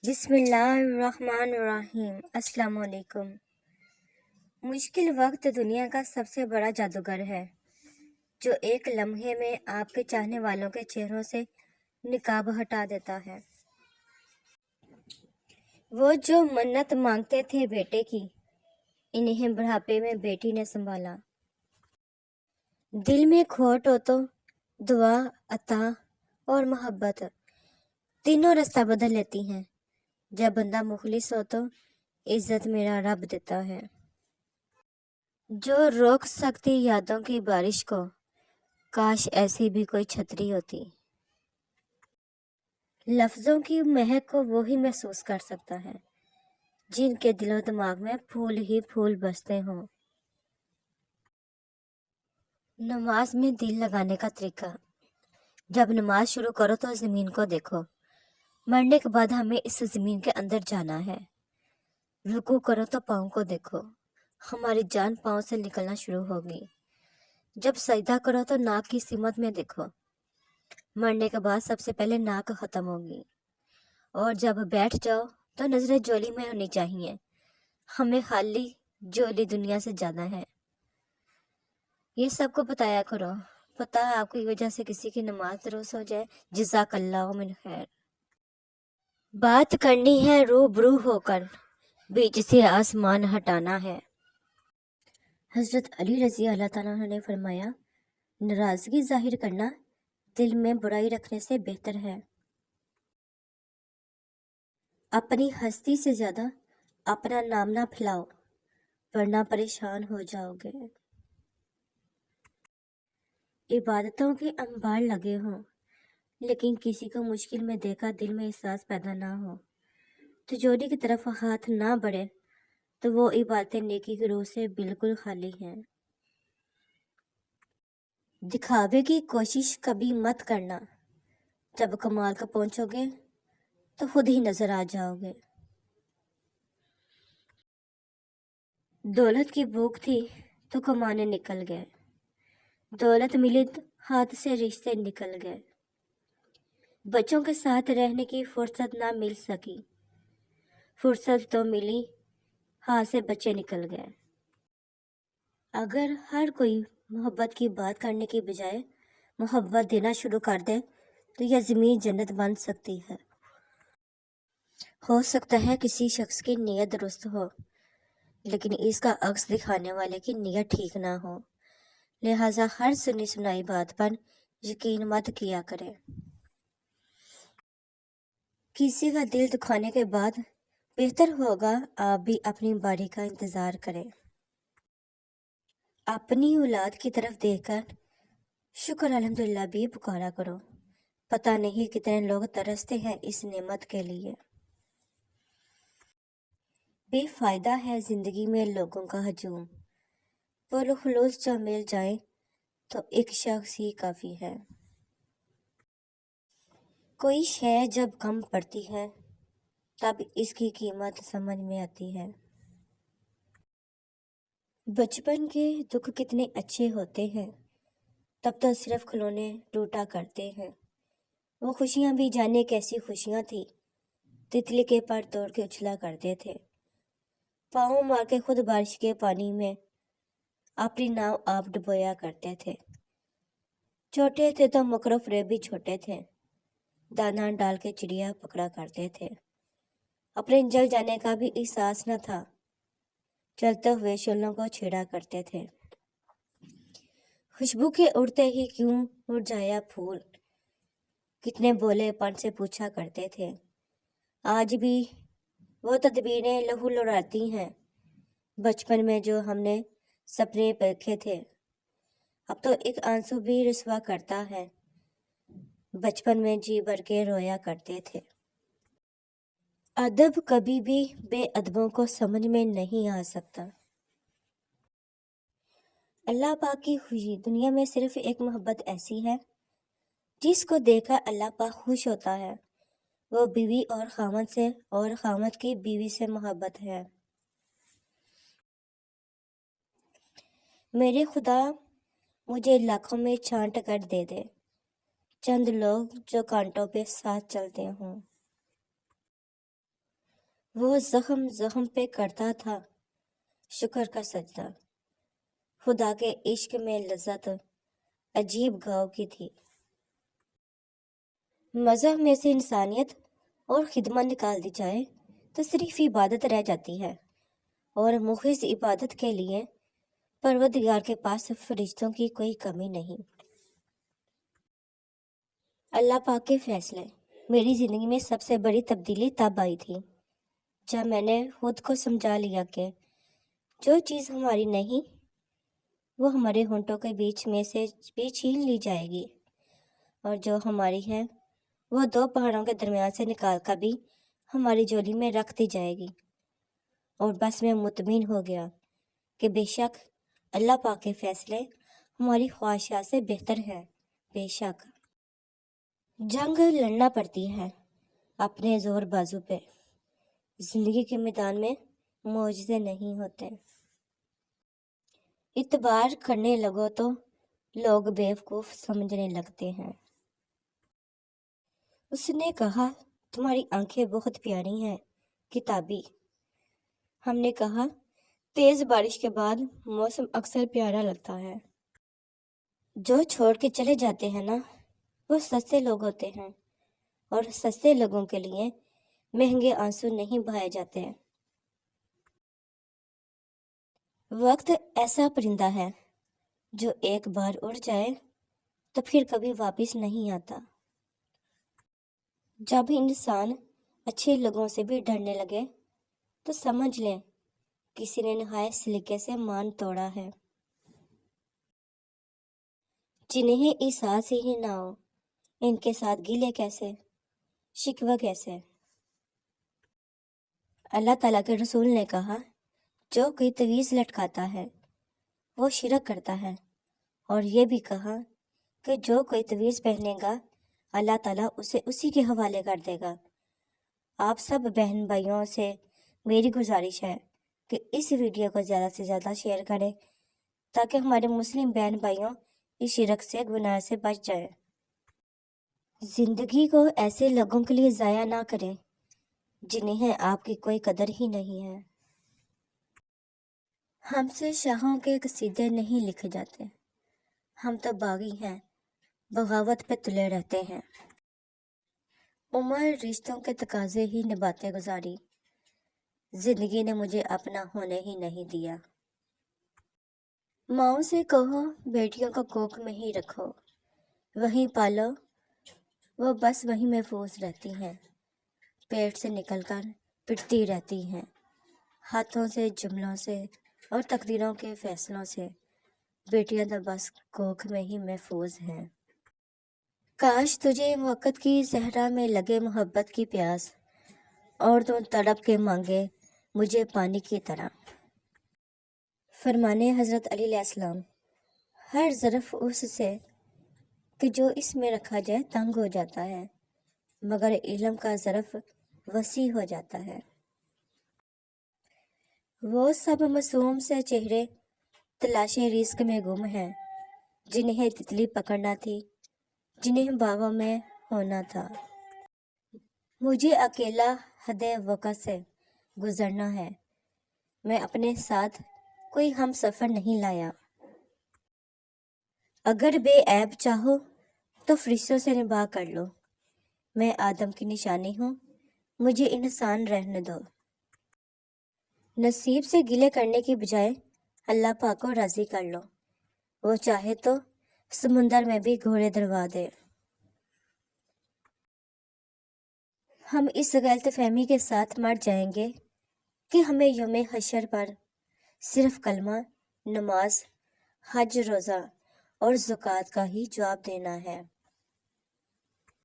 بسم اللہ الرحمن الرحیم۔ السلام علیکم۔ مشکل وقت دنیا کا سب سے بڑا جادوگر ہے، جو ایک لمحے میں آپ کے چاہنے والوں کے چہروں سے نقاب ہٹا دیتا ہے۔ وہ جو منت مانگتے تھے بیٹے کی، انہیں بڑھاپے میں بیٹی نے سنبھالا۔ دل میں کھوٹ ہو تو دعا، عطا اور محبت تینوں راستہ بدل لیتی ہیں۔ جب بندہ مخلص ہو تو عزت میرا رب دیتا ہے۔ جو روک سکتی یادوں کی بارش کو، کاش ایسی بھی کوئی چھتری ہوتی۔ لفظوں کی مہک کو وہی محسوس کر سکتا ہے جن کے دل و دماغ میں پھول ہی پھول بستے ہوں۔ نماز میں دل لگانے کا طریقہ۔ جب نماز شروع کرو تو زمین کو دیکھو۔ مرنے کے بعد ہمیں اس زمین کے اندر جانا ہے۔ رکوع کرو تو پاؤں کو دیکھو۔ ہماری جان پاؤں سے نکلنا شروع ہوگی۔ جب سجدہ کرو تو ناک کی سمت میں دیکھو۔ مرنے کے بعد سب سے پہلے ناک ختم ہوگی۔ اور جب بیٹھ جاؤ تو نظریں جولی میں ہونی چاہیے۔ ہمیں خالی جولی دنیا سے جانا ہے۔ یہ سب کو بتایا کرو۔ پتہ ہے آپ کی وجہ سے کسی کی نماز درست ہو جائے۔ جزاک اللہ من خیر۔ بات کرنی ہے روبرو ہو کر، بیچ سے آسمان ہٹانا ہے۔ حضرت علی رضی اللہ تعالیٰ عنہ نے فرمایا، ناراضگی ظاہر کرنا دل میں برائی رکھنے سے بہتر ہے۔ اپنی ہستی سے زیادہ اپنا نام نہ پھیلاؤ، ورنہ پریشان ہو جاؤ گے۔ عبادتوں کے انبار لگے ہوں، لیکن کسی کو مشکل میں دیکھا دل میں احساس پیدا نہ ہو، تجوری کی طرف ہاتھ نہ بڑھے، تو وہ عبادتیں نیکی کی روح سے بالکل خالی ہیں۔ دکھاوے کی کوشش کبھی مت کرنا۔ جب کمال کو پہنچو گے تو خود ہی نظر آ جاؤ گے۔ دولت کی بھوک تھی تو کمانے نکل گئے، دولت ملی تو ہاتھ سے رشتے نکل گئے۔ بچوں کے ساتھ رہنے کی فرصت نہ مل سکی، فرصت تو ملی، ہاتھ سے بچے نکل گئے۔ اگر ہر کوئی محبت کی بات کرنے کی بجائے محبت دینا شروع کر دے تو یہ زمین جنت بن سکتی ہے۔ ہو سکتا ہے کسی شخص کی نیت درست ہو، لیکن اس کا عکس دکھانے والے کی نیت ٹھیک نہ ہو، لہٰذا ہر سنی سنائی بات پر یقین مت کیا کرے۔ کسی کا دل دکھانے کے بعد بہتر ہوگا آپ بھی اپنی باری کا انتظار کریں۔ اپنی اولاد کی طرف دیکھ کر شکر الحمدللہ بھی پکارا کرو۔ پتہ نہیں کتنے لوگ ترستے ہیں اس نعمت کے لیے۔ بے فائدہ ہے زندگی میں لوگوں کا ہجوم، پرخلوص جو مل جائیں تو ایک شخص ہی کافی ہے۔ کوئی شے جب کم پڑتی ہے تب اس کی قیمت سمجھ میں آتی ہے۔ بچپن کے دکھ کتنے اچھے ہوتے ہیں، تب تو صرف کھلونے ٹوٹا کرتے ہیں۔ وہ خوشیاں بھی جانے کیسی خوشیاں تھی، تتلی کے پر توڑ کے اچھلا کرتے تھے، پاؤں مار کے خود بارش کے پانی میں اپنی ناؤ آپ ڈبویا کرتے تھے۔ چھوٹے تھے تو مکر و فریب بھی چھوٹے تھے، دانا ڈال کے چڑیا پکڑا کرتے تھے۔ اپنے جل جانے کا بھی احساس نہ تھا، چلتے ہوئے شولوں کو چھیڑا کرتے تھے۔ خوشبو کے اڑتے ہی کیوں مرجھایا پھول، کتنے بولے پن سے پوچھا کرتے تھے۔ آج بھی وہ تدبیریں لہو لڑاتی ہیں، بچپن میں جو ہم نے سپنے دیکھے تھے، اب تو ایک آنسو بھی رسوا کرتا ہے۔ بچپن میں جی بھر کے رویا کرتے تھے۔ ادب کبھی بھی بے ادبوں کو سمجھ میں نہیں آ سکتا۔ اللہ پاک کی خوشی دنیا میں صرف ایک محبت ایسی ہے جس کو دیکھ کر اللہ پاک خوش ہوتا ہے، وہ بیوی اور خاوند سے اور خاوند کی بیوی سے محبت ہے۔ میرے خدا مجھے لاکھوں میں چھانٹ کر دے دے، چند لوگ جو کانٹوں پہ ساتھ چلتے ہوں۔ وہ زخم زخم پہ کرتا تھا شکر کا سجدہ۔ خدا کے عشق میں لذت عجیب گاؤ کی تھی۔ مذہب میں سے انسانیت اور خدمت نکال دی جائے تو صرف عبادت رہ جاتی ہے، اور مخلص عبادت کے لیے پروردگار کے پاس فرشتوں کی کوئی کمی نہیں۔ اللہ پاک کے فیصلے۔ میری زندگی میں سب سے بڑی تبدیلی تب آئی تھی جب میں نے خود کو سمجھا لیا کہ جو چیز ہماری نہیں وہ ہمارے ہونٹوں کے بیچ میں سے بھی چھین لی جائے گی، اور جو ہماری ہے وہ دو پہاڑوں کے درمیان سے نکال کر بھی ہماری جولی میں رکھ دی جائے گی۔ اور بس میں مطمئن ہو گیا کہ بے شک اللہ پاک کے فیصلے ہماری خواہشات سے بہتر ہیں۔ بے شک جنگ لڑنا پڑتی ہے اپنے زور بازو پہ۔ زندگی کے میدان میں معجزے نہیں ہوتے۔ اعتبار کرنے لگو تو لوگ بیوقوف سمجھنے لگتے ہیں۔ اس نے کہا تمہاری آنکھیں بہت پیاری ہیں کتابی۔ ہم نے کہا تیز بارش کے بعد موسم اکثر پیارا لگتا ہے۔ جو چھوڑ کے چلے جاتے ہیں نا وہ سستے لوگ ہوتے ہیں، اور سستے لوگوں کے لیے مہنگے آنسو نہیں بہائے جاتے۔ وقت ایسا پرندہ ہے جو ایک بار اڑ جائے تو پھر کبھی واپس نہیں آتا۔ جب انسان اچھے لوگوں سے بھی ڈرنے لگے تو سمجھ لیں کسی نے نہایت سلیقے سے مان توڑا ہے۔ جنہیں احساس ہی نہ ہو ان کے ساتھ گیلے کیسے، شکوہ کیسے۔ اللہ تعالیٰ کے رسول نے کہا جو کوئی تعویذ لٹکاتا ہے وہ شرک کرتا ہے، اور یہ بھی کہا کہ جو کوئی تعویذ پہنے گا اللہ تعالیٰ اسے اسی کے حوالے کر دے گا۔ آپ سب بہن بھائیوں سے میری گزارش ہے کہ اس ویڈیو کو زیادہ سے زیادہ شیئر کریں تاکہ ہمارے مسلم بہن بھائیوں اس شرک سے، گناہ سے بچ جائیں۔ زندگی کو ایسے لوگوں کے لیے ضائع نہ کریں جنہیں آپ کی کوئی قدر ہی نہیں ہے۔ ہم سے شاہوں کے قصیدے نہیں لکھے جاتے، ہم تو باغی ہیں، بغاوت پہ تلے رہتے ہیں۔ عمر رشتوں کے تقاضے ہی نبھاتے گزاری، زندگی نے مجھے اپنا ہونے ہی نہیں دیا۔ ماؤں سے کہو بیٹیوں کو کوکھ میں ہی رکھو، وہیں پالو، وہ بس وہیں محفوظ رہتی ہیں، پیٹ سے نکل کر پٹتی رہتی ہیں، ہاتھوں سے، جملوں سے اور تقدیروں کے فیصلوں سے۔ بیٹیاں تو بس کوکھ میں ہی محفوظ ہیں۔ کاش تجھے وقت کی صحرا میں لگے محبت کی پیاس، اور تو تڑپ کے مانگے مجھے پانی کی طرح۔ فرمانے حضرت علی علیہ السلام، ہر ظرف اس سے کہ جو اس میں رکھا جائے تنگ ہو جاتا ہے، مگر علم کا ظرف وسیع ہو جاتا ہے۔ وہ سب معصوم سے چہرے تلاش رزق میں گم ہیں، جنہیں تتلی پکڑنا تھی، جنہیں باغوں میں ہونا تھا۔ مجھے اکیلا حد وقت سے گزرنا ہے، میں اپنے ساتھ کوئی ہم سفر نہیں لایا۔ اگر بے عیب چاہو تو فرشتوں سے نباہ کر لو، میں آدم کی نشانی ہوں، مجھے انسان رہنے دو۔ نصیب سے گلے کرنے کی بجائے اللہ پاک کو راضی کر لو، وہ چاہے تو سمندر میں بھی گھوڑے دڑوا دے۔ ہم اس غلط فہمی کے ساتھ مر جائیں گے کہ ہمیں یوم حشر پر صرف کلمہ، نماز، حج، روزہ اور زکوٰۃ کا ہی جواب دینا ہے۔